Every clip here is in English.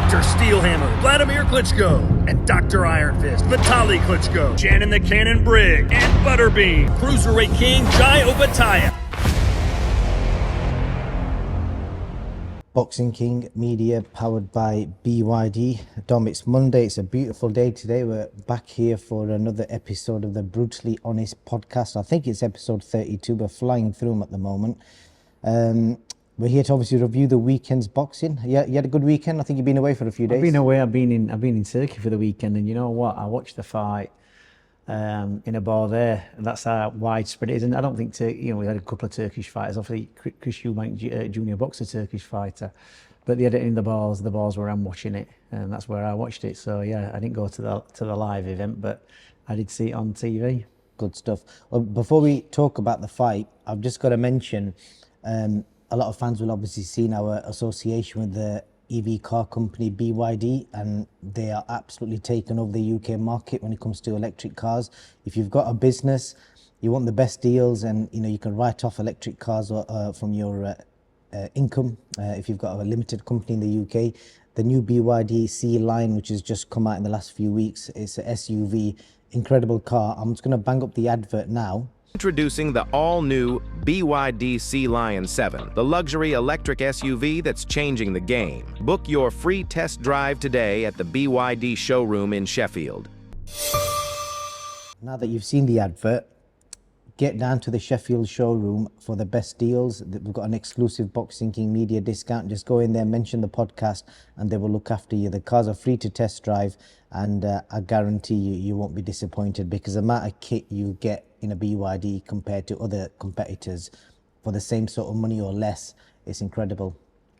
Dr. Steelhammer, Vladimir Klitschko, and Dr. Iron Fist, Vitaly Klitschko, Shannon the Cannon Briggs, and Butterbean, Cruiserweight King Jai Obataya. Boxing King Media powered by BYD. Dom, it's Monday. It's a beautiful day today. We're back here for another episode of the Brutally Honest podcast. I think it's episode 32. We're flying through them at the moment. We're here to obviously review the weekend's boxing. Yeah, you had a good weekend. I think you've been away for a few days. I've been away. I've been in Turkey for the weekend, and you know what? I watched the fight in a bar there, and that's how widespread it is. And I don't think we had a couple of Turkish fighters. Obviously, Chris EUBANK, junior boxer, Turkish fighter, but they had it in the bars. The bars where I'm watching it, and that's where I watched it. So yeah, I didn't go to the live event, but I did see it on TV. Good stuff. Well, before we talk about the fight, I've just got to mention. A lot of fans will obviously seen our association with the EV car company BYD, and they are absolutely taking over the UK market when it comes to electric cars. If you've got a business, you want the best deals, and you can write off electric cars from your income. If you've got a limited company in the UK, the new BYD C line, which has just come out in the last few weeks, it's a SUV, incredible car. I'm just going to bang up the advert now. Introducing the all-new BYD Sea Lion 7, the luxury electric SUV that's changing the game. Book your free test drive today at the BYD showroom in Sheffield. Now that you've seen the advert, get down to the Sheffield showroom for the best deals. We've got an exclusive Boxing King Media discount. Just go in there, mention the podcast, and they will look after you. The cars are free to test drive, and I guarantee you won't be disappointed, because the amount of kit you get in a BYD compared to other competitors for the same sort of money or less, it's incredible.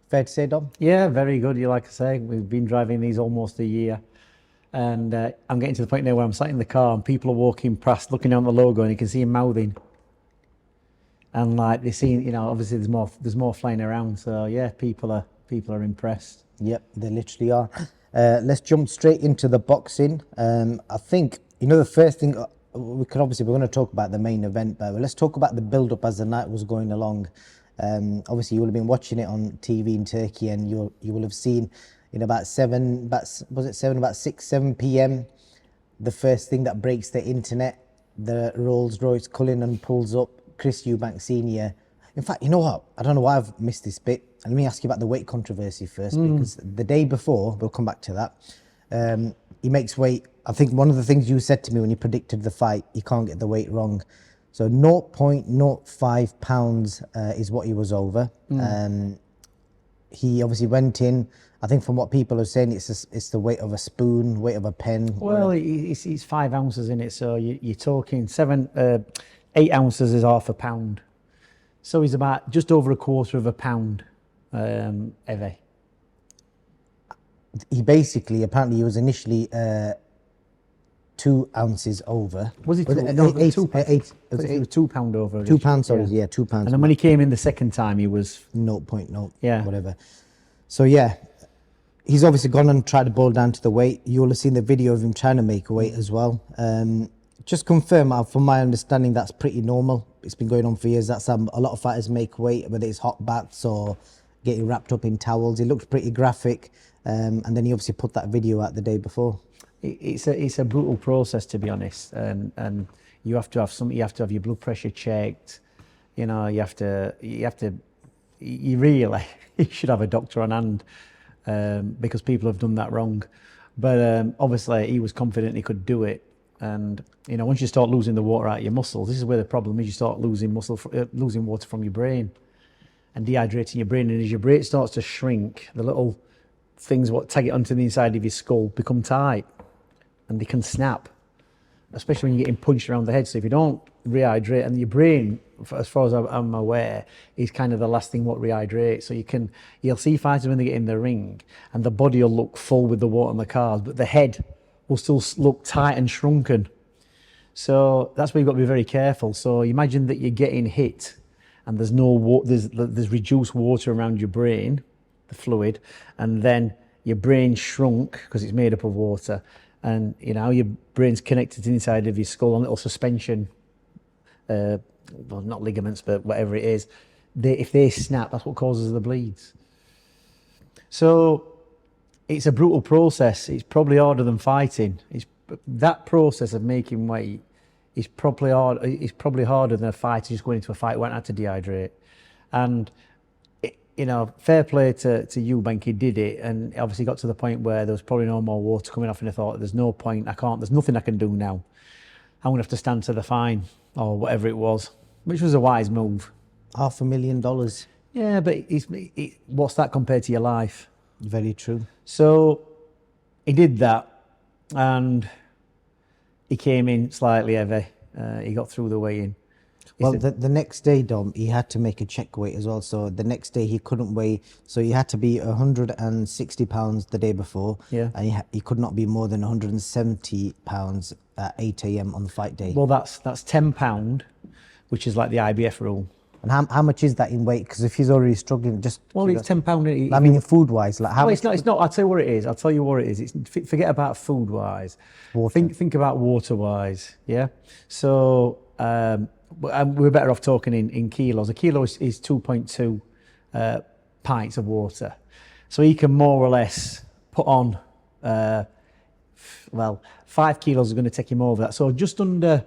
Fair to say, Dom? Yeah, very good. Like I say, we've been driving these almost a year, and I'm getting to the point now where I'm sat in the car and people are walking past, looking down the logo, and you can see them mouthing. And like they're seeing, obviously there's more flying around. So yeah, people are impressed. Yep, they literally are. Let's jump straight into the boxing. I think the first thing. We're going to talk about the main event, but let's talk about the build-up as the night was going along. Obviously, you will have been watching it on TV in Turkey, and you will have seen in about 7 p.m. the first thing that breaks the internet, the Rolls-Royce Cullinan pulls up, Chris EUBANK Senior. In fact, you know what? I don't know why I've missed this bit. And let me ask you about the weight controversy first, because the day before, we'll come back to that. He makes weight. I think one of the things you said to me when you predicted the fight, you can't get the weight wrong. So 0.05 pounds is what he was over. He obviously went in. I think from what people are saying, it's the weight of a spoon, weight of a pen. Well, it's 5 ounces in it, so you're talking 8 ounces is half a pound. So he's about just over a quarter of a pound heavy. Apparently he was initially 2 ounces over. Was it 2? It was 2 pound over. 2 pounds, sorry, yeah, 2 pounds. And then when he came in the second time, he was 0.0, yeah, whatever. So yeah, he's obviously gone and tried to boil down to the weight. You'll have seen the video of him trying to make weight as well. Just confirm, from my understanding, that's pretty normal. It's been going on for years. That's how a lot of fighters make weight, whether it's hot baths or getting wrapped up in towels. It looked pretty graphic. And then he obviously put that video out the day before. It's a brutal process, to be honest, and you have to have your blood pressure checked. You really should have a doctor on hand, because people have done that wrong. But obviously he was confident he could do it, and once you start losing the water out of your muscles, this is where the problem is. You start losing losing water from your brain and dehydrating your brain, and as your brain starts to shrink, the little things what tag it onto the inside of your skull become tight, and they can snap, especially when you're getting punched around the head. So if you don't rehydrate, and your brain, as far as I'm aware, is kind of the last thing what rehydrates. So you'll see fighters when they get in the ring, and the body will look full with the water on the cars, but the head will still look tight and shrunken. So that's where you've got to be very careful. So imagine that you're getting hit, and there's reduced water around your brain, the fluid, and then your brain shrunk because it's made up of water, and your brain's connected to the inside of your skull on a little suspension, well, not ligaments, but whatever it is. If they snap, that's what causes the bleeds. So it's a brutal process. It's probably harder than fighting. That process of making weight is probably hard. It's probably harder than a fighter just going into a fight won't have to dehydrate. And fair play to EUBANK, he did it, and obviously got to the point where there was probably no more water coming off, and I thought, there's no point. There's nothing I can do now. I'm gonna have to stand to the fine or whatever it was, which was a wise move. $500,000. Yeah, but what's that compared to your life? Very true. So he did that, and he came in slightly heavy. He got through the weigh-in. Well, the next day, Dom, he had to make a check weight as well. So the next day he couldn't weigh. So he had to be 160 pounds the day before. Yeah. And he could not be more than 170 pounds at 8 a.m. on the fight day. Well, that's £10, which is like the IBF rule. And how much is that in weight? Because if he's already struggling, just... Well, it's £10. I mean, food-wise, like how... No, it's not. I'll tell you what it is. I'll tell you what it is. Forget about food-wise. Think about water-wise, yeah? So we're better off talking in kilos. A kilo is 2.2 pints of water. So he can more or less put on, 5 kilos is going to take him over that. So just under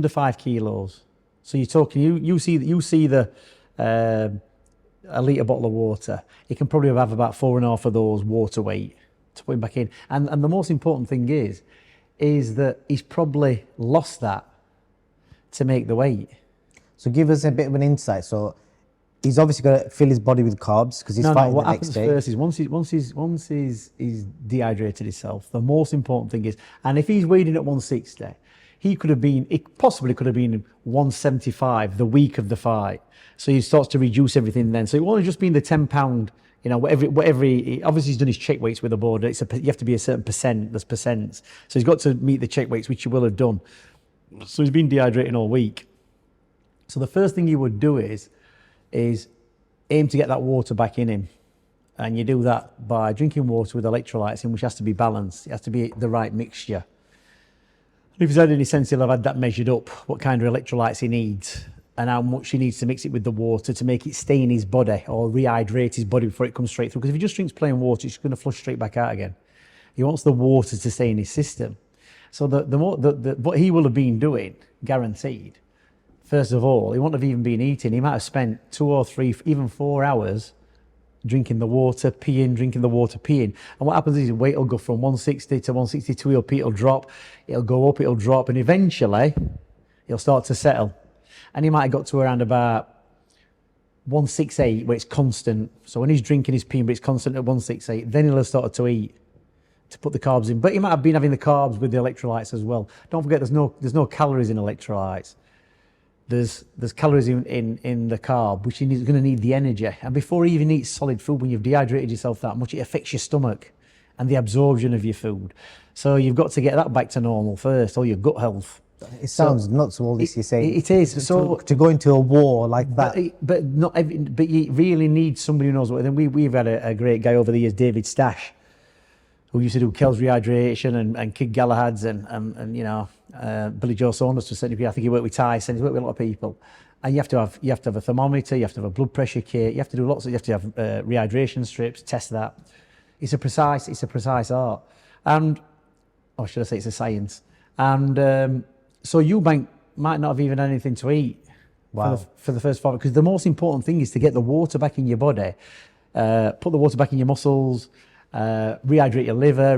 5 kilos. So you're talking, you see the a litre bottle of water. He can probably have about 4.5 of those water weight to put him back in. And the most important thing is that he's probably lost that to make the weight. So give us a bit of an insight. So he's obviously got to fill his body with carbs because he's fighting the next day. What happens first is once he's dehydrated himself, the most important thing is, and if he's weighed in at 160, he possibly could have been 175 the week of the fight. So he starts to reduce everything then. So it won't have just been the £10, whatever obviously he's done his check weights with the board. You have to be a certain percent, there's percents. So he's got to meet the check weights, which he will have done. So he's been dehydrating all week. So the first thing you would do is aim to get that water back in him. And you do that by drinking water with electrolytes in, which has to be balanced. It has to be the right mixture. If he's had any sense, he'll have had that measured up, what kind of electrolytes he needs and how much he needs to mix it with the water to make it stay in his body or rehydrate his body before it comes straight through. Because if he just drinks plain water, it's going to flush straight back out again. He wants the water to stay in his system. So what he will have been doing, guaranteed, first of all, he won't have even been eating. He might have spent 2 or 3, even 4 hours drinking the water, peeing, drinking the water, peeing. And what happens is his weight will go from 160 to 162, it'll drop, it'll go up, it'll drop, and eventually he'll start to settle. And he might have got to around about 168 where it's constant. So when he's drinking his peeing, but it's constant at 168, then he'll have started to eat to put the carbs in. But he might have been having the carbs with the electrolytes as well. Don't forget there's no calories in electrolytes. There's calories in the carb, which he's going to need the energy. And before he even eats solid food, when you've dehydrated yourself that much, it affects your stomach and the absorption of your food. So you've got to get that back to normal first, or your gut health. It sounds nuts, all this you're saying. It is. To go into a war like that. But you really need somebody who knows what. Then we've had a great guy over the years, David Stash, who used to do Kel's rehydration and Kid Galahad's and Billy Joe Saunders to a certain degree. I think he worked with Tyson. He's worked with a lot of people. And you have to have a thermometer. You have to have a blood pressure kit. You have to do lots of. You have to have rehydration strips. Test that. It's a precise art. And or should I say it's a science? And so EUBANK might not have even had anything to eat. Wow. For the first 5, because the most important thing is to get the water back in your body, put the water back in your muscles, rehydrate your liver,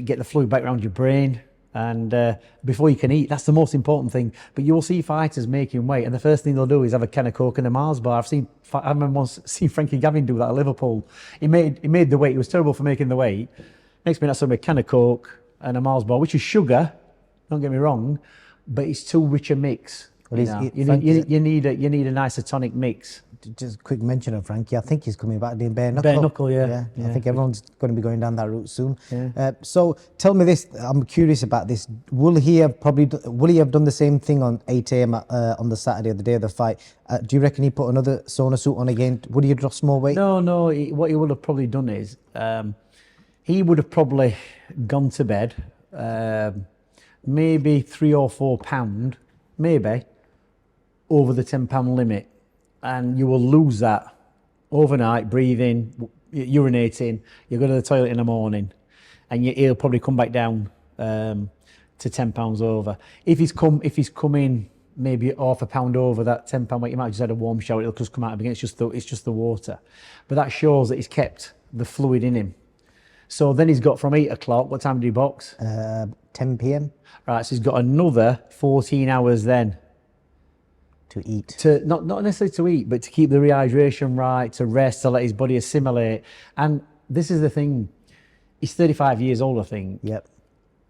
get the fluid back around your brain, and before you can eat. That's the most important thing. But you'll see fighters making weight, and the first thing they'll do is have a can of Coke and a Mars bar. I remember once seeing Frankie Gavin do that at Liverpool. He made the weight. He was terrible for making the weight. Next minute, I saw him a can of Coke and a Mars bar, which is sugar. Don't get me wrong, but it's too rich a mix. You need an isotonic mix. Just a quick mention of Frankie. I think he's coming back doing bare knuckle. Bare knuckle, yeah. I think everyone's going to be going down that route soon. Yeah. So tell me this. I'm curious about this. Will he have done the same thing on 8 a.m. On the Saturday of the day of the fight? Do you reckon he put another sauna suit on again? Would he have lost more weight? No. What he would have probably done is he would have probably gone to bed, maybe 3 or 4 pound, maybe over the £10 limit. And you will lose that overnight, breathing, urinating, you go to the toilet in the morning, and he'll probably come back down to £10 over. If he's come in maybe half a pound over that £10 weight, you might have just had a warm shower, it'll just come out again. It's just the water, but that shows that he's kept the fluid in him. So then he's got from 8 o'clock. What time did he box? 10 p.m. Right, so he's got another 14 hours then to eat. To not necessarily to eat, but to keep the rehydration right, to rest, to let his body assimilate. And this is the thing. He's 35 years old, I think. Yep.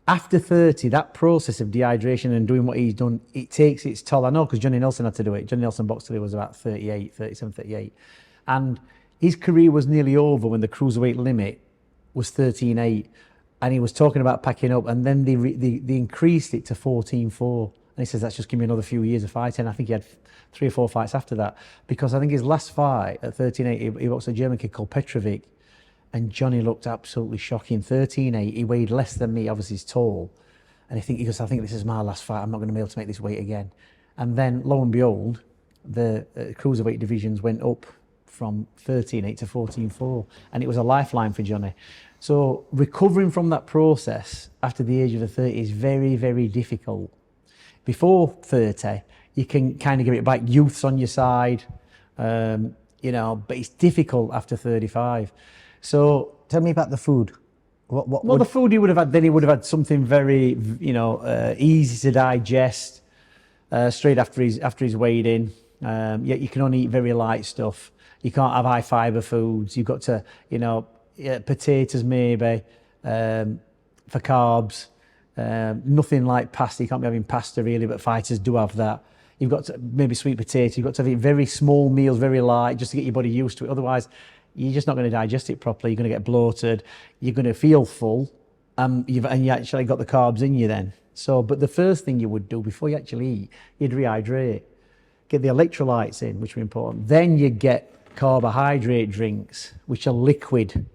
After 30, that process of dehydration and doing what he's done, it takes its toll. I know because Johnny Nelson had to do it. Johnny Nelson boxed till he was about 37, 38. And his career was nearly over when the cruiserweight limit was 13.8. And he was talking about packing up. And then they increased it to 14.4. And he says, that's just give me another few years of fighting. I think he had 3 or 4 fights after that. Because I think his last fight at 13.8, he boxed a German kid called Petrovic. And Johnny looked absolutely shocking. 13.8, he weighed less than me, obviously he's tall. And he goes, I think this is my last fight. I'm not going to be able to make this weight again. And then, lo and behold, the cruiserweight divisions went up from 13.8 to 14.4. And it was a lifeline for Johnny. So recovering from that process after the age of the 30 is very, very difficult. Before 30, you can kind of give it back. Youth's on your side, but it's difficult after 35. So tell me about the food. The food he would have had, then he would have had something very, easy to digest straight after he's weighed in. Yet you can only eat very light stuff. You can't have high fibre foods. You've got to, potatoes maybe for carbs. Nothing like pasta. You can't be having pasta really, but fighters do have that. You've got to maybe sweet potato. You've got to have very small meals, very light, just to get your body used to it. Otherwise, you're just not going to digest it properly. You're going to get bloated. You're going to feel full, and you actually got the carbs in you then. So, but the first thing you would do before you actually eat, you'd rehydrate, get the electrolytes in, which are important. Then you get carbohydrate drinks, which are liquid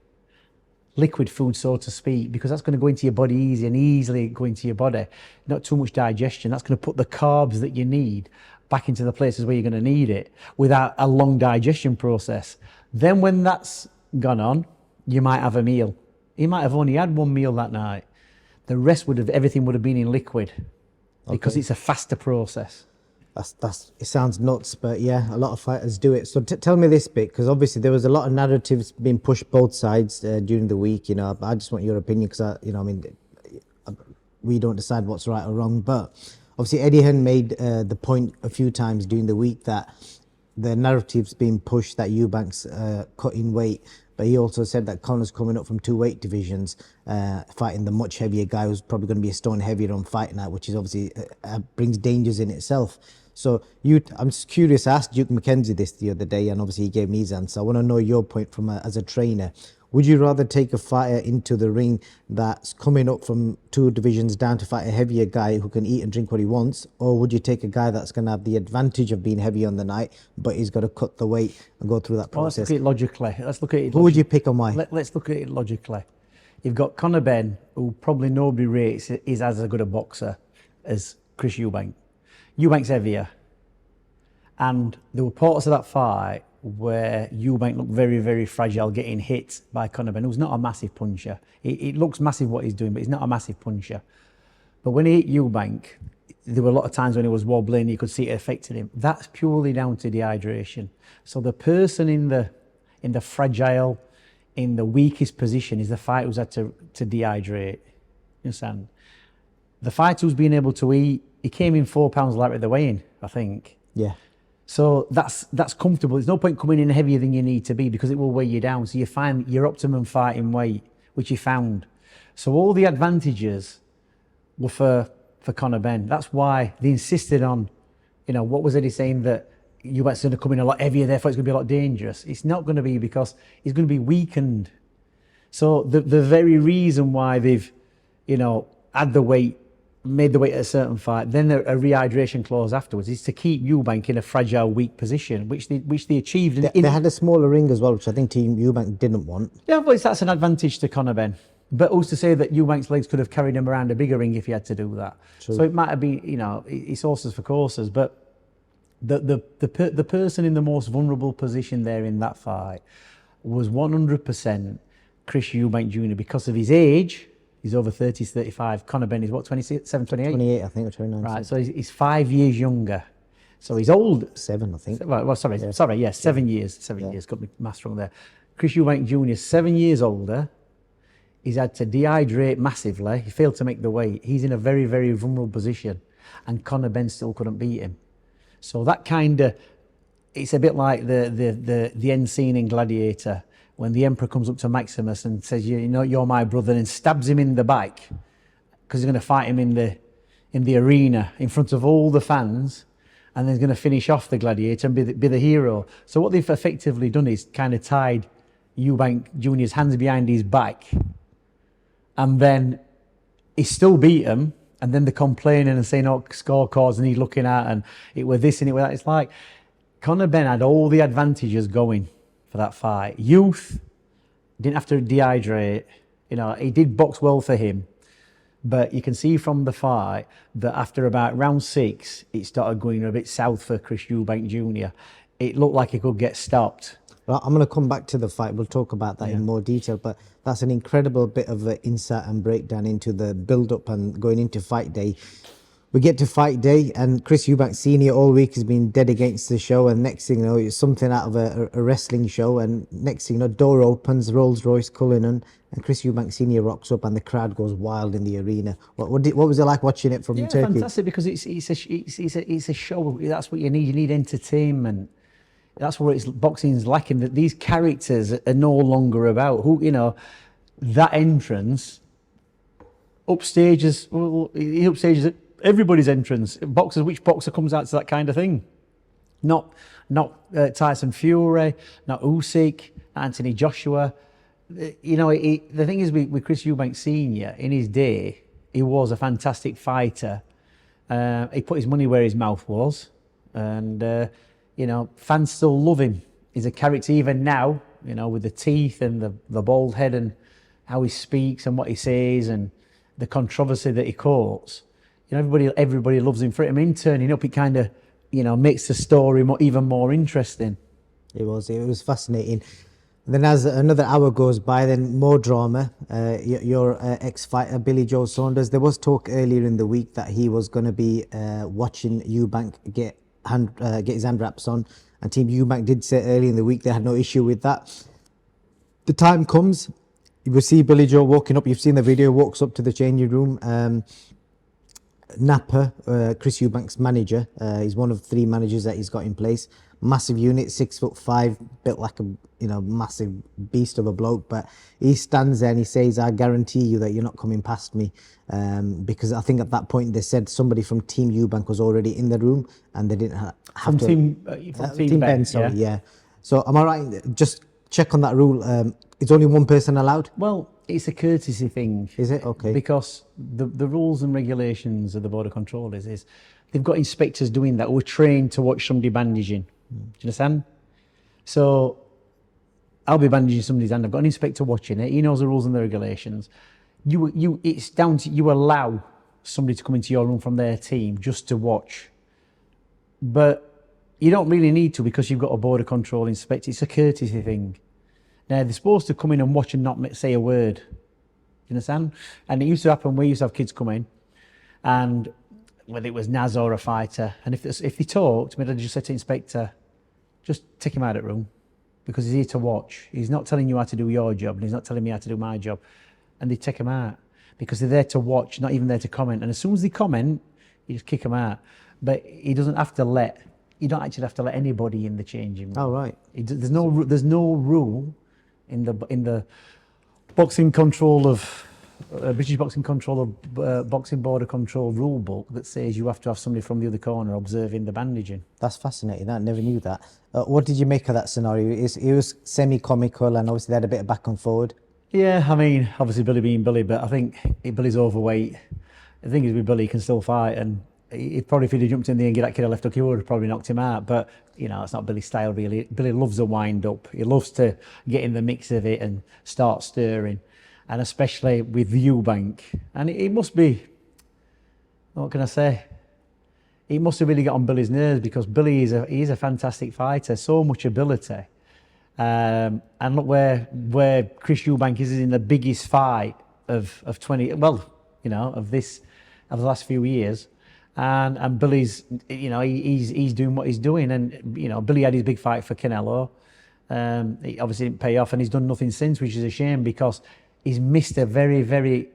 food, so to speak, because that's going to go into your body easy and easily go into your body. Not too much digestion. That's going to put the carbs that you need back into the places where you're going to need it without a long digestion process. Then when that's gone on, you might have a meal. You might have only had one meal that night. The rest everything would have been in liquid because it's a faster process. It sounds nuts, but yeah, a lot of fighters do it. So tell me this bit, because obviously there was a lot of narratives being pushed both sides during the week. I just want your opinion because we don't decide what's right or wrong. But obviously Eddie Hearn made the point a few times during the week that the narrative's being pushed that EUBANK's cutting weight, but he also said that Conor's coming up from 2 weight divisions, fighting the much heavier guy who's probably going to be a stone heavier on fight night, which is obviously brings dangers in itself. So I'm just curious. I asked Duke McKenzie this the other day, and obviously he gave me his answer. I want to know your point as a trainer. Would you rather take a fighter into the ring that's coming up from 2 divisions down to fight a heavier guy who can eat and drink what he wants? Or would you take a guy that's going to have the advantage of being heavy on the night, but he's got to cut the weight and go through that process? Let's look at it logically. Who would you pick and why? Let's look at it logically. You've got Conor Benn, who probably nobody rates is as good a boxer as Chris Eubank. Eubank's heavier. And there were parts of that fight where Eubank looked very, very fragile, getting hit by Conor Benn, who's not a massive puncher. It looks massive what he's doing, but he's not a massive puncher. But when he hit Eubank, there were a lot of times when he was wobbling, you could see it affected him. That's purely down to dehydration. So the person in the fragile, in the weakest position is the fighter who's had to dehydrate. You understand? The fighter who's been able to eat, he came in 4 pounds lighter at the weigh-in, I think. Yeah. So that's comfortable. There's no point coming in heavier than you need to be because it will weigh you down. So you find your optimum fighting weight, which you found. So all the advantages were for Conor Benn. That's why they insisted on, what was Eddie saying, that Eubank's going to come in a lot heavier, therefore it's going to be a lot dangerous. It's not going to be, because he's going to be weakened. So the very reason why they've, had the weight, made the weight at a certain fight, then a rehydration clause afterwards, is to keep Eubank in a fragile, weak position, which they achieved. They had a smaller ring as well, which I think Team Eubank didn't want. Yeah, but that's an advantage to Conor Benn. But who's to say that Eubank's legs could have carried him around a bigger ring if he had to do that? True. So it might have been, it's horses for courses. But the person in the most vulnerable position there in that fight, was 100% Chris Eubank Jr. because of his age. He's over 30, 35. Conor Benn is what, 27, 28? 28, I think, or 29. Right, so he's 5 years younger. So he's old. 7, I think. Well, sorry, 7 years. 7 years, got my maths wrong there. Chris Eubank Jr. is 7 years older. He's had to dehydrate massively. He failed to make the weight. He's in a very, very vulnerable position. And Conor Benn still couldn't beat him. So that kind of, it's a bit like the end scene in Gladiator, when the Emperor comes up to Maximus and says, you know, you're my brother, and stabs him in the back because he's going to fight him in the arena in front of all the fans, and then he's going to finish off the Gladiator and be the hero. So what they've effectively done is kind of tied Eubank Jr.'s hands behind his back, and then he still beat him, and then they're complaining and saying, oh, scorecards, and he's looking at, and it were this and it were that. It's like Conor Benn had all the advantages going for that fight. Youth, didn't have to dehydrate, you know, he did box well for him. But you can see from the fight that after about round 6, it started going a bit south for Chris Eubank Jr. It looked like he could get stopped. Well, I'm going to come back to the fight. We'll talk about that in more detail. But that's an incredible bit of insight and breakdown into the build-up and going into fight day. We get to fight day, and Chris Eubank Sr. all week has been dead against the show, and next thing you know, it's something out of a wrestling show, and next thing you know, door opens, Rolls-Royce Cullinan, and Chris Eubank Sr. rocks up, and the crowd goes wild in the arena. What was it like watching it from Turkey? Fantastic, because it's a show. That's what you need. You need entertainment. That's what boxing's lacking. That these characters are no longer about who, you know, that entrance upstages everybody's entrance. Boxers, which boxer comes out to that kind of thing? Not Tyson Fury, not Usyk, Anthony Joshua. You know, the thing is with Chris Eubank Sr. in his day, he was a fantastic fighter. He put his money where his mouth was, and you know, fans still love him. He's a character even now, you know, with the teeth and the bald head and how he speaks and what he says and the controversy that he courts. You know, everybody loves him for it. I mean, turning up, it kind of, you know, makes the story even more interesting. It was fascinating. Then as another hour goes by, then more drama. Your ex-fighter, Billy Joe Saunders, there was talk earlier in the week that he was going to be watching Eubank get his hand wraps on, and Team Eubank did say earlier in the week they had no issue with that. The time comes, you will see Billy Joe walking up. You've seen the video, walks up to the changing room. Napa, Chris Eubank's manager, he's one of 3 managers that he's got in place. Massive unit, 6'5", built like a massive beast of a bloke. But he stands there and he says, "I guarantee you that you're not coming past me," because I think at that point they said somebody from Team Eubank was already in the room and they didn't have to. Team BENN, sorry, yeah. So am I right? Just check on that rule. It's only one person allowed. Well, it's a courtesy thing. Is it? Okay. Because the rules and regulations of the Board of Control is they've got inspectors doing that who are trained to watch somebody bandaging. Do you understand? So I'll be bandaging somebody's hand. I've got an inspector watching it. He knows the rules and the regulations. It's down to you allow somebody to come into your room from their team just to watch. But you don't really need to, because you've got a Board of Control inspector. It's a courtesy thing. Now, they're supposed to come in and watch and not say a word. You understand? And it used to happen, we used to have kids come in, and whether it was Naz or a fighter, and if they talked, I'd just say to the inspector, just take him out of the room, because he's here to watch. He's not telling you how to do your job, and he's not telling me how to do my job. And they take him out, because they're there to watch, not even there to comment. And as soon as they comment, you just kick them out. But you don't actually have to let anybody in the changing room. Oh, right. There's no rule in the boxing control of British Boxing Control of Boxing Board of Control rule book that says you have to have somebody from the other corner observing the bandaging. That's fascinating. I never knew that. What did you make of that scenario? It was semi-comical, and obviously they had a bit of back and forward. Yeah, I mean, obviously Billy being Billy, but I think Billy's overweight. The thing is with Billy, he can still fight, and if he'd have jumped in there and get that kid a left hook, he would have probably knocked him out. But, you know, it's not Billy's style, really. Billy loves a wind-up. He loves to get in the mix of it and start stirring. And especially with Eubank. And it must be, what can I say? It must have really got on Billy's nerves, because Billy he's a fantastic fighter, so much ability. And look where Chris Eubank is in the biggest fight of 20, well, you know, of the last few years. And Billy's, you know, he's doing what he's doing. And, you know, Billy had his big fight for Canelo. It obviously didn't pay off, and he's done nothing since, which is a shame because he's missed a very, very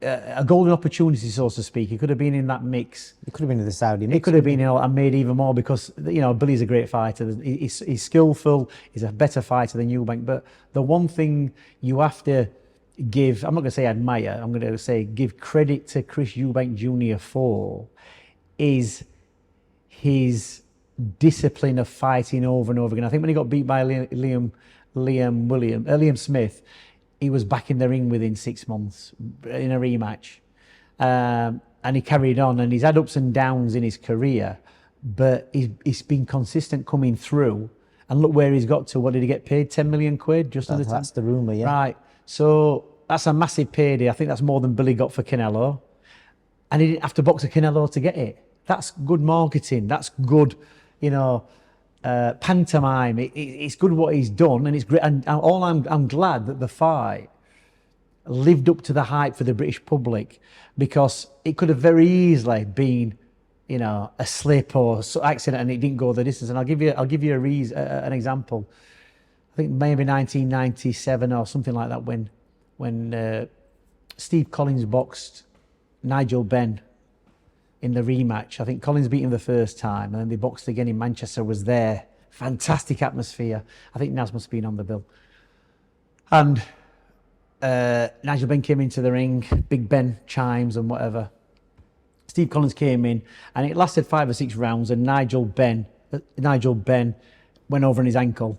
a golden opportunity, so to speak. He could have been in that mix. He could have been in the Saudi mix. He could have been, you know, and made even more because, you know, Billy's a great fighter. He's skillful. He's a better fighter than Eubank. But the one thing you have to give, I'm not going to say admire, I'm going to say give credit to Chris Eubank Jr. for is his discipline of fighting over and over again. I think when he got beat by Liam Smith, he was back in the ring within 6 months in a rematch. And he carried on, and he's had ups and downs in his career, but he's been consistent coming through. And look where he's got to. What did he get paid? 10 million quid? Just under 10? That's the rumour, yeah. Right. So that's a massive payday. I think that's more than Billy got for Canelo. And he didn't have to box a Canelo to get it. That's good marketing. That's good, you know, pantomime. It's good what he's done, and it's great. And I'm glad that the fight lived up to the hype for the British public, because it could have very easily been, you know, a slip or accident, and it didn't go the distance. And I'll give you an example. I think maybe 1997 or something like that, when Steve Collins boxed Nigel Benn in the rematch. I think Collins beat him the first time, and then they boxed again in Manchester. Was there, fantastic atmosphere. I think Naz must have been on the bill. And Nigel Benn came into the ring, Big Ben chimes and whatever. Steve Collins came in, and it lasted 5 or 6 rounds, and Nigel Benn went over on his ankle,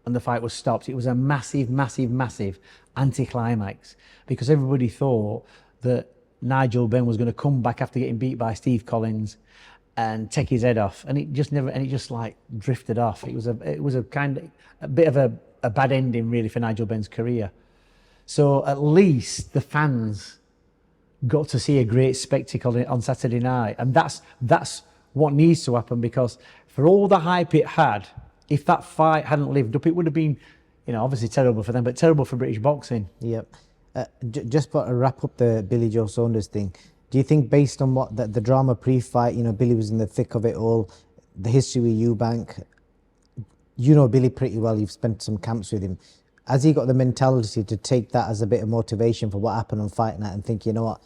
and the fight was stopped. It was a massive, massive, massive anticlimax, because everybody thought that Nigel Benn was going to come back after getting beat by Steve Collins and take his head off, and it just like drifted off. It was a bit of a bad ending really for Nigel Benn's career. So at least the fans got to see a great spectacle on Saturday night, and that's what needs to happen, because for all the hype it had, if that fight hadn't lived up, it would have been, you know, obviously terrible for them, but terrible for British boxing. Yep. Just to wrap up the Billy Joe Saunders thing, do you think, based on what the drama pre-fight, you know, Billy was in the thick of it all, the history with Eubank, you know Billy pretty well, you've spent some camps with him, has he got the mentality to take that as a bit of motivation for what happened on fight night and think, you know what,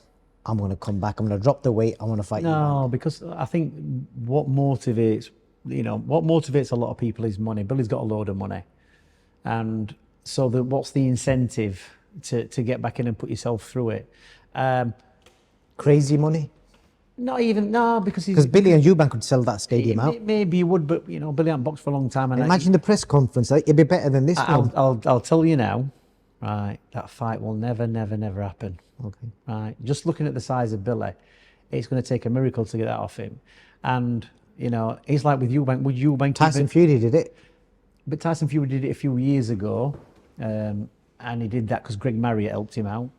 I'm going to come back, I'm going to drop the weight, I want to fight Eubank? No, because I think what motivates a lot of people is money. Billy's got a load of money, and so what's the incentive to get back in and put yourself through it? Crazy money? Not even, no, because Billy and Eubank could sell that stadium out. Maybe you would, but you know, Billy hasn't boxed for a long time. And imagine the press conference, it'd be better than this one. I'll tell you now, right, that fight will never happen. Okay. Right, just looking at the size of Billy, it's going to take a miracle to get that off him. And, you know, it's like with Eubank, Tyson Fury did it. But Tyson Fury did it a few years ago, and he did that because Greg Marriott helped him out.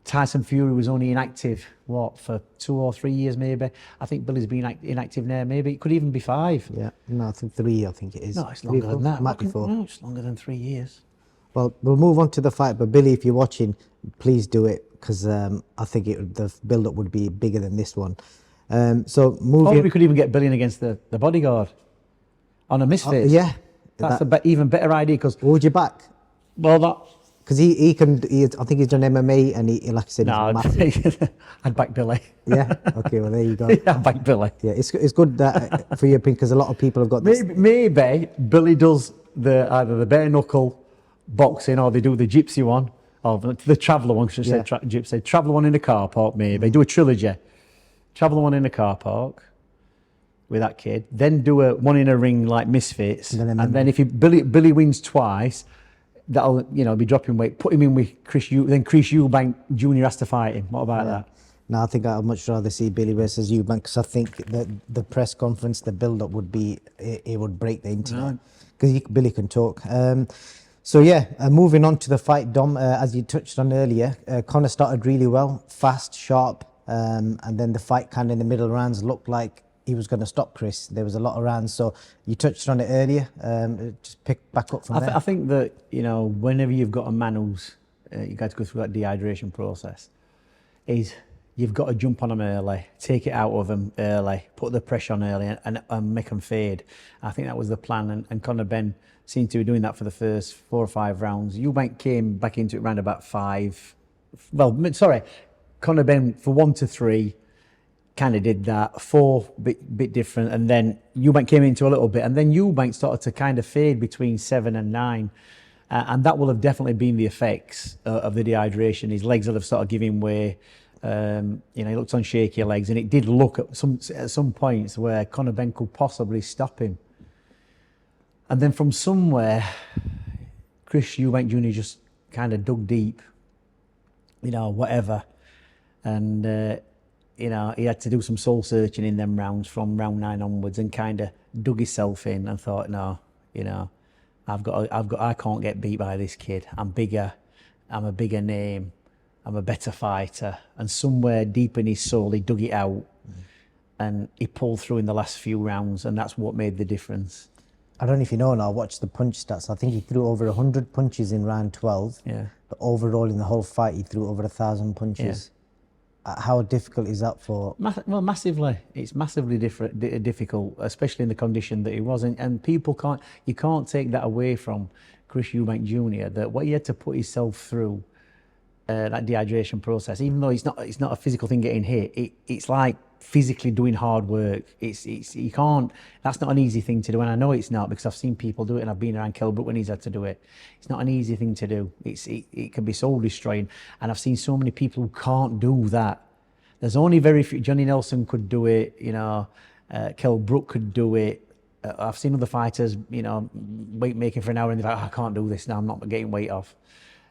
Tyson Fury was only inactive, for 2 or 3 years maybe. I think Billy's been inactive now, maybe. It could even be 5. Yeah, no, I think 3, I think it is. No, it's longer than that. Might be 4. No, it's longer than 3 years. Well, we'll move on to the fight, but Billy, if you're watching, please do it, because I think the build-up would be bigger than this one. So moving... Or we could even get Billy in against the bodyguard on a misfit. Yeah. That's an even better idea, because... Would you back? Well, that... Because he I think he's done MMA, and he, like I said, no, I'd back Billy. Yeah. Okay. Well, there you go. Yeah, I'd back Billy. Yeah, it's good that for your opinion, because a lot of people have got this. Maybe Billy does either the bare knuckle boxing, or they do the gypsy one, or the traveller one. Because I said gypsy, traveller one in the car park. Maybe do a trilogy. Traveller one in the car park with that kid. Then do one in a ring like Misfits, and then if Billy wins twice, that'll, you know, be dropping weight. Put him in with Chris Eubank Jr. has to fight him. What about that? No, I think I'd much rather see Billy versus Eubank, because I think the press conference, the build-up would be, it would break the internet, because Billy can talk. So yeah, moving on to the fight, Dom, as you touched on earlier, Conor started really well, fast, sharp, and then the fight kind of in the middle rounds looked like he was going to stop Chris. There was a lot of rounds. So you touched on it earlier. Just pick back up from there. I think that, you know, whenever you've got a man who's, you got to go through that dehydration process, is you've got to jump on them early, take it out of them early, put the pressure on early and make them fade. I think that was the plan, and Conor Benn seemed to be doing that for the first 4 or 5 rounds. EUBANK came back into it around about 5. Well, sorry, Conor Benn for 1 to 3 kind of did that. 4 bit different, and then EUBANK came into a little bit, and then EUBANK started to kind of fade between 7 and 9. And that will have definitely been the effects of the dehydration. His legs will have started giving way. You know, he looked on shaky legs, and it did look at some points where Conor Benn could possibly stop him. And then from somewhere, Chris EUBANK Jr. just kind of dug deep, you know, whatever. And, you know, he had to do some soul searching in them rounds from round 9 onwards, and kind of dug himself in and thought, no, you know, I can't get beat by this kid. I'm bigger. I'm a bigger name. I'm a better fighter. And somewhere deep in his soul, he dug it out, and he pulled through in the last few rounds, and that's what made the difference. I don't know if you know, and I watched the punch stats. I think he threw over 100 punches in round 12. Yeah. But overall, in the whole fight, he threw over 1,000 punches. Yeah. How difficult is that for? Well, massively. It's massively difficult, especially in the condition that he was in. And people you can't take that away from Chris EUBANK Jr. That what he had to put himself through, that dehydration process, even though it's not a physical thing getting hit, it's like physically doing hard work. You can't. That's not an easy thing to do, and I know it's not, because I've seen people do it, and I've been around Kell Brook when he's had to do it. It's not an easy thing to do. It can be soul destroying, and I've seen so many people who can't do that. There's only very few. Johnny Nelson could do it, you know. Kell Brook could do it. I've seen other fighters, you know, weight making for an hour, and they're like, oh, I can't do this now. I'm not getting weight off.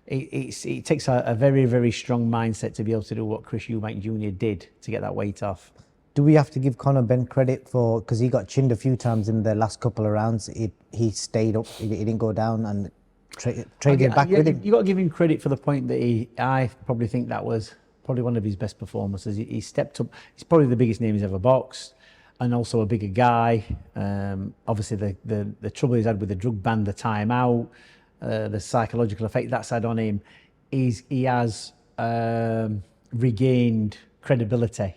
It takes a very, very strong mindset to be able to do what Chris EUBANK Jr. did to get that weight off. Do we have to give Conor Benn credit for, because he got chinned a few times in the last couple of rounds, he stayed up, he didn't go down and traded back with him? You got to give him credit for the point that I probably think that was probably one of his best performances. He stepped up. He's probably the biggest name he's ever boxed, and also a bigger guy. Obviously the trouble he's had with the drug ban, the time out, the psychological effect that's had on him, he has regained credibility.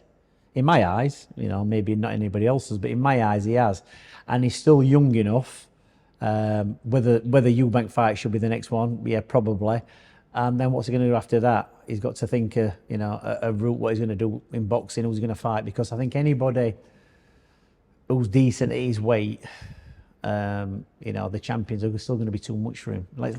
In my eyes, you know, maybe not anybody else's, but in my eyes he has. And he's still young enough. Whether EUBANK fight should be the next one, yeah, probably. And then what's he going to do after that? He's got to think, you know, a route, what he's going to do in boxing, who's going to fight. Because I think anybody who's decent at his weight, you know, the champions are still going to be too much for him. I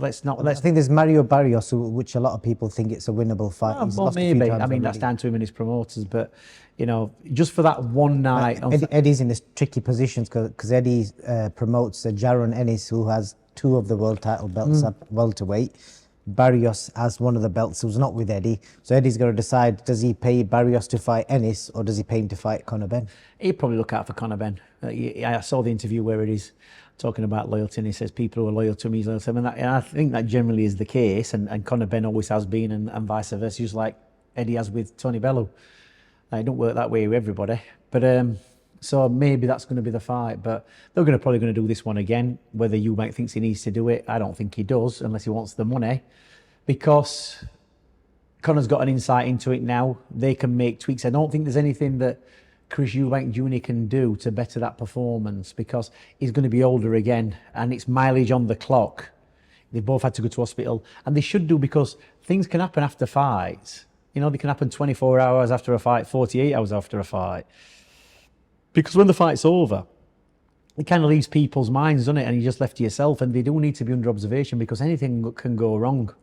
think there's Mario Barrios, which a lot of people think it's a winnable fight. Well, maybe. I mean, that's down to him and his promoters. But, you know, just for that one night. Eddie's in this tricky positions because Eddie promotes Jaron Ennis, who has 2 of the world title belts at welterweight. Barrios has one of the belts who's not with Eddie. So Eddie's got to decide, does he pay Barrios to fight Ennis, or does he pay him to fight Conor Benn? He'd probably look out for Conor Benn. I saw the interview where it is talking about loyalty, and he says people who are loyal to me, he's loyal to him. And I think that generally is the case, and Conor Benn always has been, and vice versa, just like Eddie has with Tony Bellew. It don't work that way with everybody. But so maybe that's going to be the fight. But they're probably going to do this one again. Whether EUBANK thinks he needs to do it, I don't think he does, unless he wants the money, because Conor's got an insight into it now. They can make tweaks. I don't think there's anything that Chris EUBANK Jr. can do to better that performance, because he's going to be older again, and it's mileage on the clock. They both had to go to hospital, and they should do, because things can happen after fights. You know, they can happen 24 hours after a fight, 48 hours after a fight. Because when the fight's over, it kind of leaves people's minds, doesn't it? And you're just left to yourself, and they do need to be under observation, because anything can go wrong.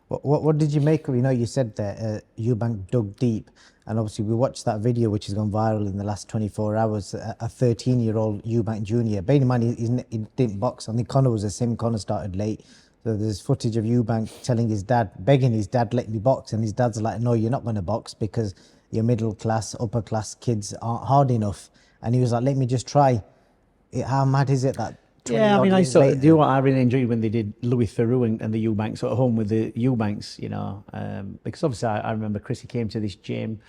What did you make of, you know, you said that EUBANK dug deep, and obviously we watched that video which has gone viral in the last 24 hours, a 13-year-old EUBANK Jr. Bearing in mind he didn't box. I think Conor was the same. Conor started late. So there's footage of EUBANK telling his dad, begging his dad, let me box, and his dad's like, no, you're not going to box because your middle class, upper class kids aren't hard enough. And he was like, let me just try. How mad is it that? Yeah, I mean, do you know what I really enjoyed when they did Louis Theroux and the EUBANKs at home with the EUBANKs, you know, because obviously I remember Chrissy came to this gym,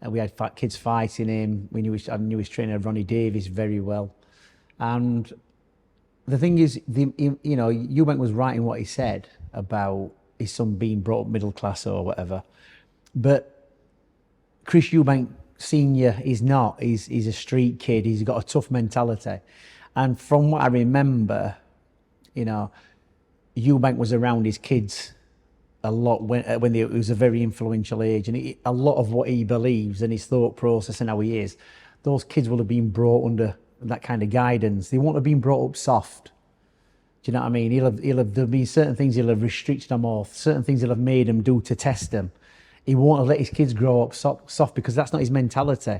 We had kids fighting him. I knew his trainer Ronnie Davies very well. And the thing is, EUBANK was right in what he said about his son being brought up middle class or whatever. But Chris EUBANK Senior is not. He's a street kid. He's got a tough mentality. And from what I remember, EUBANK was around his kids a lot when he was a very influential age, and a lot of what he believes and his thought process and how he is, those kids will have been brought under that kind of guidance. They won't have been brought up soft. Do you know what I mean? There'll be certain things he'll have restricted them off, certain things he'll have made them do to test them. He won't have let his kids grow up soft because that's not his mentality.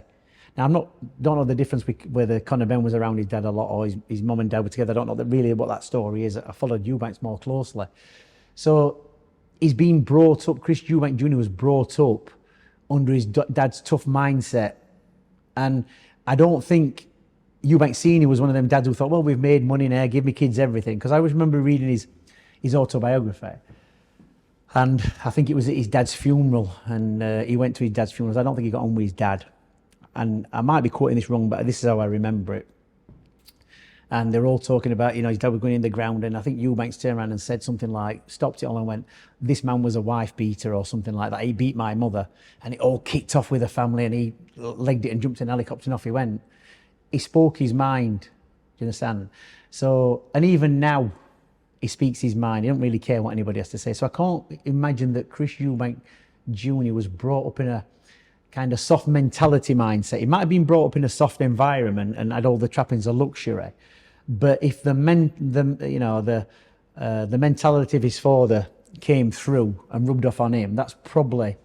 Now, don't know the difference whether Conor Benn was around his dad a lot or his mum and dad were together. I don't know really what that story is. I followed EUBANK more closely. So he's been brought up, Chris EUBANK Jr. was brought up under his dad's tough mindset. And I don't think EUBANK Senior was one of them dads who thought, well, we've made money now, give me kids everything. Because I always remember reading his autobiography. And I think it was at his dad's funeral. And he went to his dad's funeral. I don't think he got on with his dad. And I might be quoting this wrong, but this is how I remember it. And they're all talking about, his dad was going in the ground, and I think EUBANK turned around and said something like, stopped it all and went, this man was a wife beater or something like that. He beat my mother. And it all kicked off with the family, and he legged it and jumped in a helicopter and off he went. He spoke his mind, do you understand? So, and even now, he speaks his mind. He don't really care what anybody has to say. So I can't imagine that Chris EUBANK Jr. was brought up in a kind of soft mentality mindset. He might have been brought up in a soft environment and had all the trappings of luxury. But if the mentality of his father came through and rubbed off on him, that's probably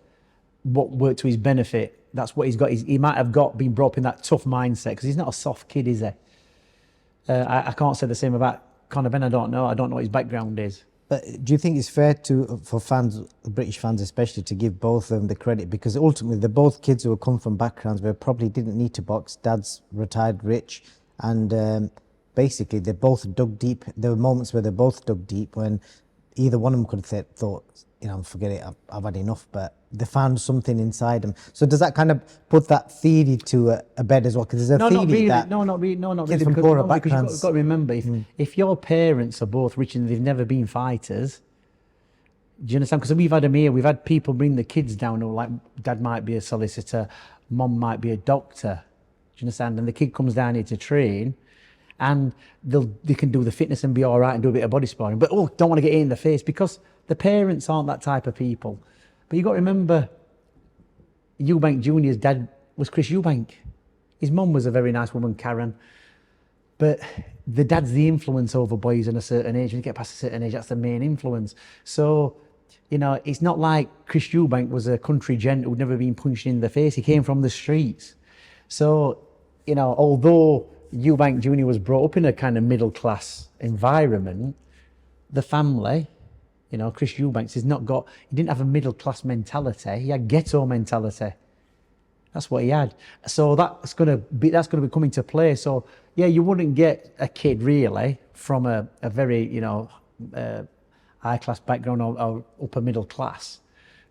what worked to his benefit. That's what he's got. He might have been brought up in that tough mindset because he's not a soft kid, is he? I can't say the same about Conor Benn. I don't know what his background is. But do you think it's fair for fans, British fans especially, to give both of them the credit? Because ultimately, they're both kids who come from backgrounds where probably didn't need to box. Dad's retired rich, and basically they're both dug deep. There were moments where they both dug deep when either one of them could have thought, forget it, I've had enough. But they found something inside them. So does that kind of put that theory to a bed as well? Because there's a theory that not really. Kids from poorer backgrounds. Because you've got to remember, if your parents are both rich and they've never been fighters, do you understand? Because we've had them here. We've had people bring the kids down who, like, dad might be a solicitor, mum might be a doctor. Do you understand? And the kid comes down here to train, and they can do the fitness and be all right and do a bit of body sparring. But don't want to get hit in the face because the parents aren't that type of people. But you've got to remember, EUBANK Jr.'s dad was Chris EUBANK. His mum was a very nice woman, Karen. But the dad's the influence over boys in a certain age. When you get past a certain age, that's the main influence. So, it's not like Chris EUBANK was a country gent who'd never been punched in the face. He came from the streets. So, although EUBANK Jr. was brought up in a kind of middle-class environment, the family, Chris EUBANK he didn't have a middle-class mentality. He had ghetto mentality. That's what he had. So that's going to come into play. So, yeah, you wouldn't get a kid really from a very, high-class background or upper middle class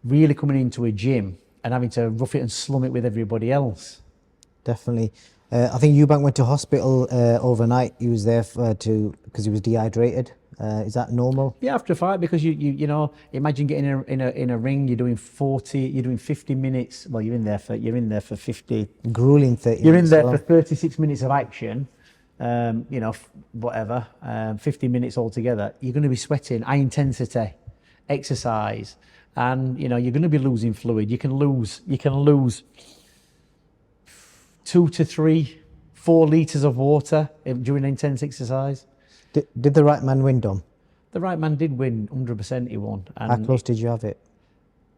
really coming into a gym and having to rough it and slum it with everybody else. Definitely. I think EUBANK went to hospital overnight. He was there because he was dehydrated. Is that normal? Yeah, after a fight, because you imagine getting in a ring. You're doing 50 minutes. Well, you're in there for 50. Grueling 30. You're in there for 36 minutes of action. Whatever. 50 minutes altogether. You're going to be sweating, high intensity exercise, and you're going to be losing fluid. You can lose 2 to 3, 4 litres of water during intense exercise. Did the right man win, Dom? The right man did win, 100% he won. And how close did you have it?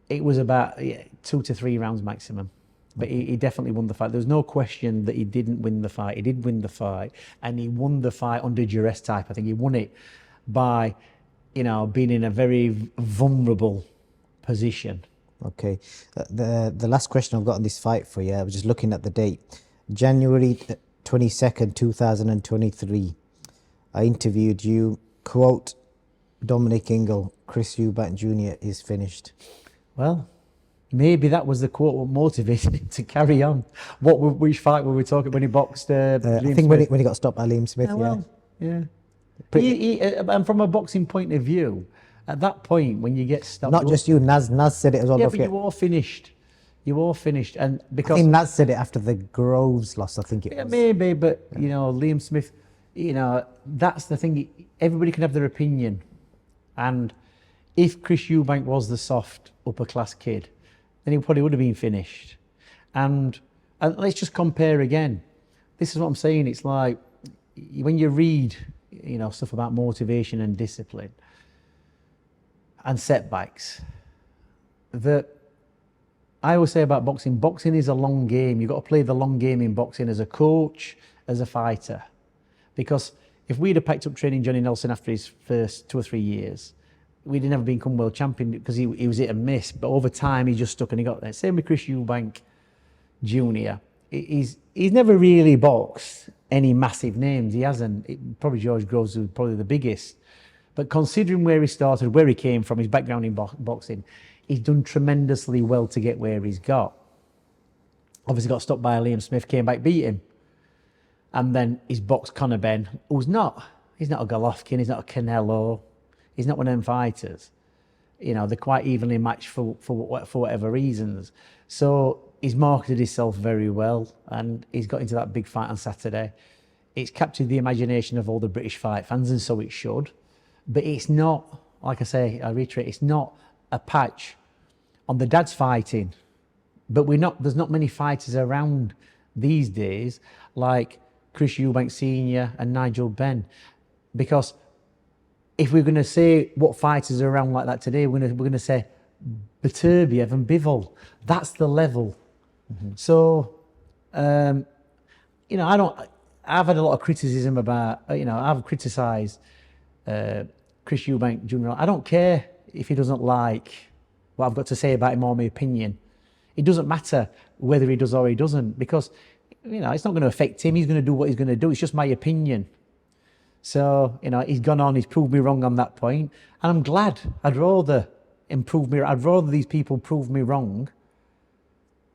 It was about 2 to 3 rounds maximum. But he definitely won the fight. There was no question that he didn't win the fight. He did win the fight, and he won the fight under duress type. I think he won it by, being in a very vulnerable position. Okay. The last question I've got on this fight for you, I was just looking at the date. January 22nd, 2023. I interviewed you, quote, Dominic Ingle, Chris EUBANK Jr. is finished. Well, maybe that was the quote what motivated him to carry on. Which fight were we talking when he boxed? I Liam think Smith? when he got stopped by Liam Smith, Yeah, yeah. well, yeah. And from a boxing point of view, at that point when you get stopped, Not just you, Naz said it as well. yeah, don't but forget. you all finished. You all finished, and I because think Naz said it after the Groves loss, I think it yeah, was. maybe, but you know, Liam Smith, you know, that's the thing. Everybody can have their opinion, and if Chris Eubank was the soft upper class kid, then he probably would have been finished. And let's just compare again. This is what I'm saying. It's like when you read, you know, stuff about motivation and discipline and setbacks, that I always say about boxing, boxing is a long game. You've got to play the long game in boxing as a coach, as a fighter. Because if we'd have picked up training Johnny Nelson after his first 2 or 3 years, we'd have never become world champion because he was hit and miss. But over time, he just stuck and he got there. Same with Chris Eubank Jr. He's never really boxed any massive names. He hasn't. Probably George Groves was probably the biggest. But considering where he started, where he came from, his background in boxing, he's done tremendously well to get where he's got. Obviously got stopped by Liam Smith, came back, beat him. And then he's boxed Conor Benn, he's not a Golovkin, he's not a Canelo, he's not one of them fighters. You know, they're quite evenly matched for whatever reasons. So he's marketed himself very well, and he's got into that big fight on Saturday. It's captured the imagination of all the British fight fans, and so it should. But it's not, like I say, I reiterate, it's not a patch on the dads fighting. But there's not many fighters around these days like Chris Eubank Sr. and Nigel Benn. Because if we're going to say what fighters are around like that today, we're going to say Beterbiev and Bivol. That's the level. Mm-hmm. So, you know, I've had a lot of criticism about, you know, I've criticised Chris Eubank Jr. I don't care if he doesn't like what I've got to say about him or my opinion. It doesn't matter whether he does or he doesn't, because, you know, it's not going to affect him. He's going to do what he's going to do. It's just my opinion. So, you know, he's gone on, he's proved me wrong on that point, and I'm glad. I'd rather these people prove me wrong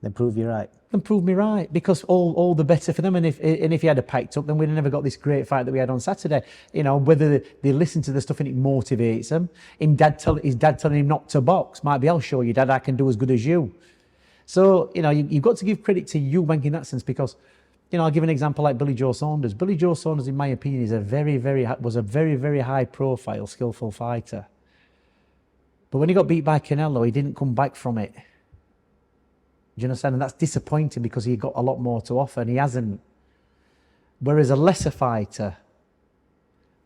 Then prove you right. than prove me right, because all the better for them. And if he had packed up, then we'd have never got this great fight that we had on Saturday. You know, whether they listen to the stuff and it motivates them. His dad telling him not to box. Might be, I'll show you, Dad, I can do as good as you. So, you know, you've got to give credit to Eubank in that sense, because, you know, I'll give an example like Billy Joe Saunders. Billy Joe Saunders, in my opinion, was a very, very high profile, skillful fighter. But when he got beat by Canelo, he didn't come back from it. Do you understand? And that's disappointing, because he got a lot more to offer and he hasn't. Whereas a lesser fighter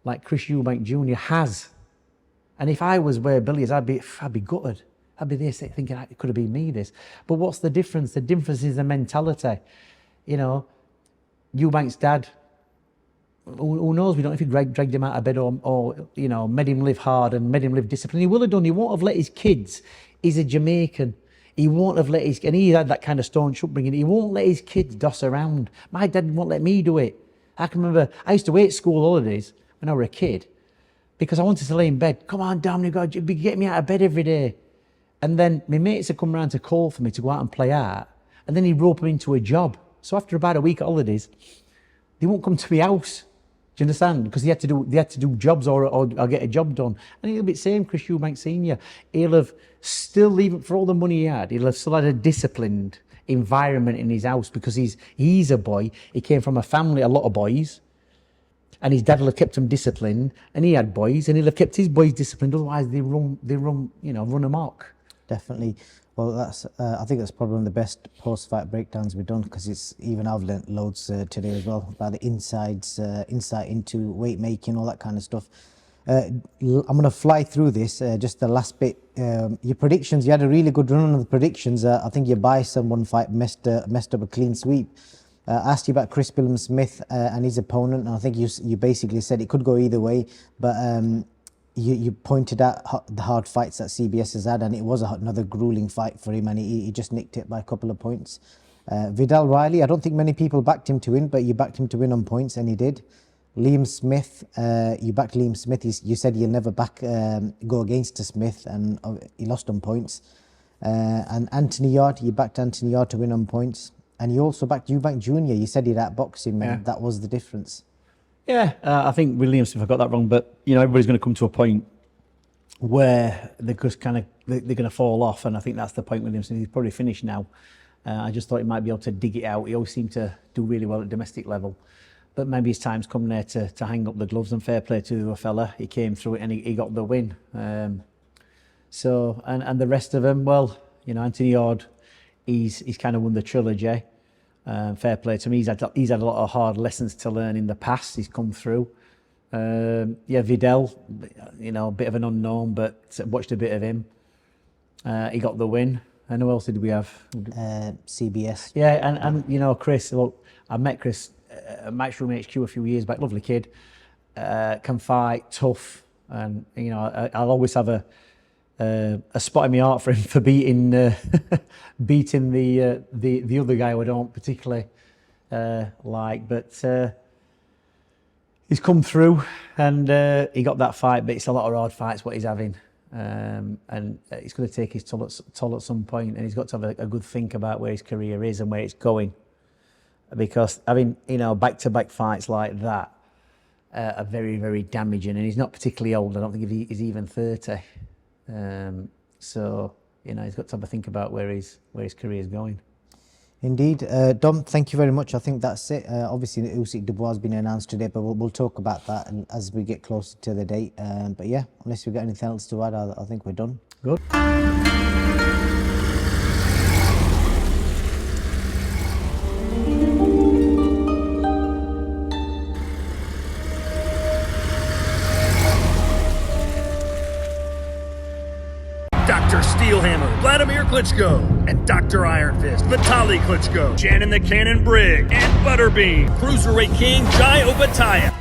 like Chris Eubank Jr. has. And if I was where Billy is, I'd be gutted. I'd be there thinking it could have been me, this. But what's the difference? The difference is the mentality. You know, Eubank's dad, who knows, we don't know if he dragged him out of bed or, you know, made him live hard and made him live disciplined. He will have done. He won't have let his kids. He's a Jamaican. He won't have let and he had that kind of staunch upbringing. He won't let his kids doss around. My dad won't let me do it. I can remember, I used to wait school holidays when I was a kid because I wanted to lay in bed. Come on, Dominic, God, you'd be getting me out of bed every day. And then my mates would come round to call for me to go out and play art. And then he'd rope them into a job. So after about a week of holidays, they won't come to my house. Do you understand? Because they had to do jobs or get a job done. And he'll be the same, Chris Eubank Sr. He'll have still, even for all the money he had, he'll have still had a disciplined environment in his house, because he's a boy. He came from a family, a lot of boys. And his dad will have kept him disciplined, and he had boys, and he'll have kept his boys disciplined. Otherwise, they run amok. Definitely. Well, that's. I think that's probably one of the best post-fight breakdowns we've done, because it's even I've learnt loads today as well about the insight into weight making, all that kind of stuff. I'm going to fly through this. Just the last bit. Your predictions. You had a really good run on the predictions. I think your bias on one fight messed up a clean sweep. I asked you about Chris Smith and his opponent, and I think you basically said it could go either way, but you pointed out the hard fights that CBS has had, and it was another grueling fight for him, and he just nicked it by a couple of points. Vidal Riley, I don't think many people backed him to win, but you backed him to win on points, and he did. Liam Smith, you backed Liam Smith. You said you'll never go against Smith, and he lost on points. And Anthony Yard, you backed Anthony Yard to win on points. And you also backed EUBANK Junior. You said he'd outbox him, and that was the difference. Yeah, I think Williams, if I got that wrong, but you know, everybody's going to come to a point where they're just kind of they're going to fall off, and I think that's the point. Williams, he's probably finished now. I just thought he might be able to dig it out. He always seemed to do really well at domestic level, but maybe his time's come there to hang up the gloves. And fair play to a fella, he came through it and he got the win. So and the rest of them, well, you know, Anthony Yard, he's kind of won the trilogy. Fair play to him. He's had a lot of hard lessons to learn in the past. He's come through. Yeah, Vidal, you know, a bit of an unknown, but watched a bit of him. He got the win. And who else did we have? CBS. Yeah, and you know, Chris. Look, I met Chris at Matchroom HQ a few years back. Lovely kid, can fight, tough, and you know, I'll always have a spot in my heart for him for beating the other guy who I don't particularly like, but he's come through and he got that fight. But it's a lot of hard fights what he's having, and he's going to take his toll at some point, and he's got to have a good think about where his career is and where it's going, because having, you know, back-to-back fights like that are very, very damaging, and he's not particularly old. I don't think he's even 30. So, you know, he's got to have a think about where his career is going. Indeed. Dom, thank you very much. I think that's it. Obviously, the Usyk Dubois has been announced today, but we'll talk about that as we get closer to the date. But yeah, unless we've got anything else to add, I think we're done. Good. Dr. Steelhammer, Vladimir Klitschko, and Dr. Iron Fist, Vitaly Klitschko, Shannon the Cannon Brigg, and Butterbean, Cruiserweight King Jai Obataia.